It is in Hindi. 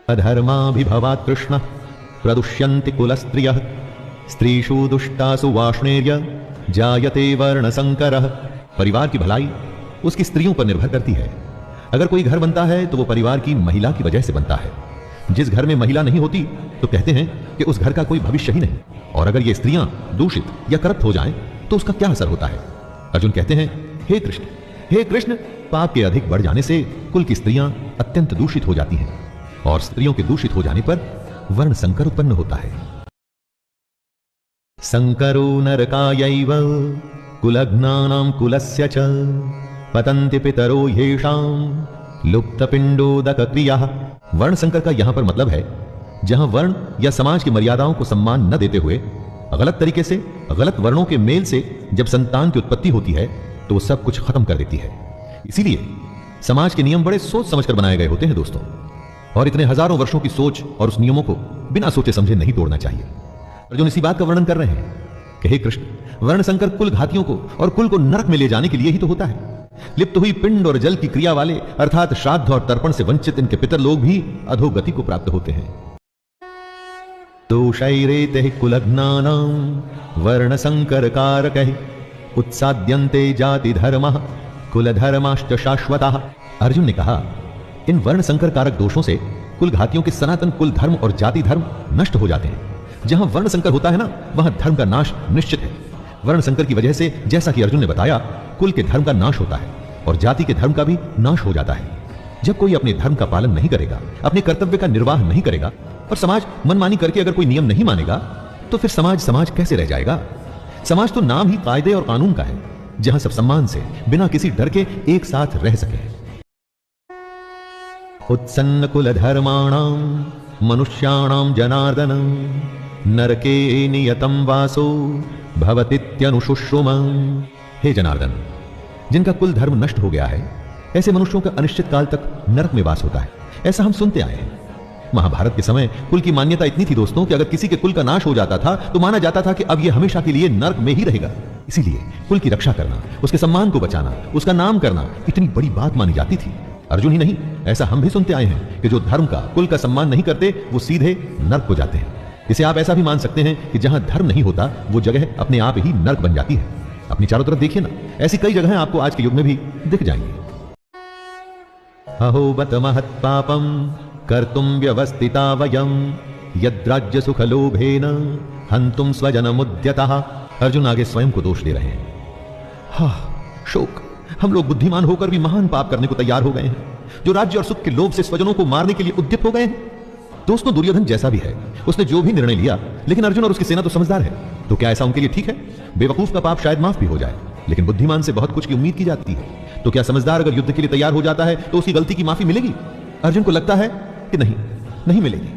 अधर्माभिभवात् कृष्ण प्रदुष्यन्ति कुलस्त्रियः स्त्रीषु दुष्टासु वाष्णेर्य जायते वर्णसंकरः। परिवार की भलाई उसकी स्त्रियों पर निर्भर करती है। अगर कोई घर बनता है तो वो परिवार की महिला की वजह से बनता है। जिस घर में महिला नहीं होती तो कहते हैं कि उस घर का कोई भविष्य ही नहीं। और अगर ये स्त्रियां दूषित या करप्ट हो जाएं तो उसका क्या असर होता है। अर्जुन कहते हैं, हे कृष्ण, पाप के अधिक बढ़ जाने से कुल की स्त्रियां अत्यंत दूषित हो जाती हैं और स्त्रियों के दूषित हो जाने पर वर्ण संकर उत्पन्न होता है। संकरो नरकायैव कुलघ्नानां कुलस्य च पतन्ति पितरो येषां लुप्तपिंडोदक क्रियाः। वर्ण संकर का यहां पर मतलब है जहां वर्ण या समाज की मर्यादाओं को सम्मान न देते हुए गलत तरीके से गलत वर्णों के मेल से जब संतान की उत्पत्ति होती है तो वो सब कुछ खत्म कर देती है। इसीलिए समाज के नियम बड़े सोच समझकर बनाए गए होते हैं दोस्तों, और इतने हजारों वर्षों की सोच और उस नियमों को बिना सोचे समझे नहीं तोड़ना चाहिए। अर्जुन इसी बात का वर्णन कर रहे हैं कि हे कृष्ण, वर्ण संकर कुल घातियों को और कुल को नरक में ले जाने के लिए ही तो होता है। लिप्त हुई पिंड और जल की क्रिया वाले अर्थात श्राद्ध और तर्पण से वंचित इनके पितर लोग भी अधोगति को प्राप्त होते हैं। दोषैरेते कुलघ्नानां वर्ण संकर कारकैः उत्साद्यन्ते जाति धर्मः कुल धर्माश्च शाश्वतः। अर्जुन ने कहा, इन वर्ण संकर कारक दोषों से कुल घातियों के सनातन कुल धर्म और जाति धर्म नष्ट हो जाते हैं। जहां वर्ण संकर होता है ना, वहां धर्म का नाश निश्चित है। वर्ण संकर की वजह से, जैसा कि अर्जुन ने बताया, कुल के धर्म का नाश होता है और जाति के धर्म का भी नाश हो जाता है। जब कोई अपने धर्म का पालन नहीं करेगा, अपने कर्तव्य का निर्वाह नहीं करेगा और समाज मनमानी करके अगर कोई नियम नहीं मानेगा तो फिर समाज कैसे रह जाएगा। समाज तो नाम ही कायदे और कानून का है, जहां सब सम्मान से बिना किसी डर के एक साथ रह सके। उत्सन्न कुल धर्माणां मनुष्याणां जनार्दन नरके नियतम वासो भवतीत्यनुशुश्रुम। हे जनार्दन, जिनका कुल धर्म नष्ट हो गया है, ऐसे मनुष्यों का अनिश्चित काल तक नरक में वास होता है। ऐसा हम सुनते आए हैं। महाभारत के समय कुल की मान्यता इतनी थी दोस्तों कि अगर किसी के कुल का नाश हो जाता था तो माना जाता था कि अब यह हमेशा के लिए नरक में ही रहेगा। इसीलिए कुल की रक्षा करना, उसके सम्मान को बचाना, उसका नाम करना इतनी बड़ी बात मानी जाती थी। अर्जुन ही नहीं, ऐसा हम भी सुनते आए हैं कि जो धर्म का, कुल का सम्मान नहीं करते वो सीधे नरक को जाते हैं। इसे आप ऐसा भी मान सकते हैं कि जहां धर्म नहीं होता वो जगह अपने आप ही नरक बन जाती है। अपनी चारों तरफ देखिए ना, ऐसी कई जगहें आपको आज के युग में भी दिख जाएंगी। अहो बत महत् पापम कर्तुम व्यवस्थिता वयम यद्राज्य सुख लोभेन हंतुम स्वजनमुद्यतः। अर्जुन आगे स्वयं को दोष दे रहे हैं। शोक, हम लोग बुद्धिमान होकर भी महान पाप करने को तैयार हो गए हैं, जो राज्य और सुख के लोभ से स्वजनों को मारने के लिए उद्यत हो गए हैं। दोस्तों, दुर्योधन जैसा भी है, उसने जो भी निर्णय लिया, लेकिन अर्जुन और उसकी सेना तो समझदार है, तो क्या ऐसा उनके लिए ठीक है? बेवकूफ का पाप शायद माफ भी हो जाए, लेकिन बुद्धिमान से बहुत कुछ की उम्मीद की जाती है। तो क्या समझदार अगर युद्ध के लिए तैयार हो जाता है तो उसकी गलती की माफी मिलेगी? अर्जुन को लगता है कि नहीं मिलेगी।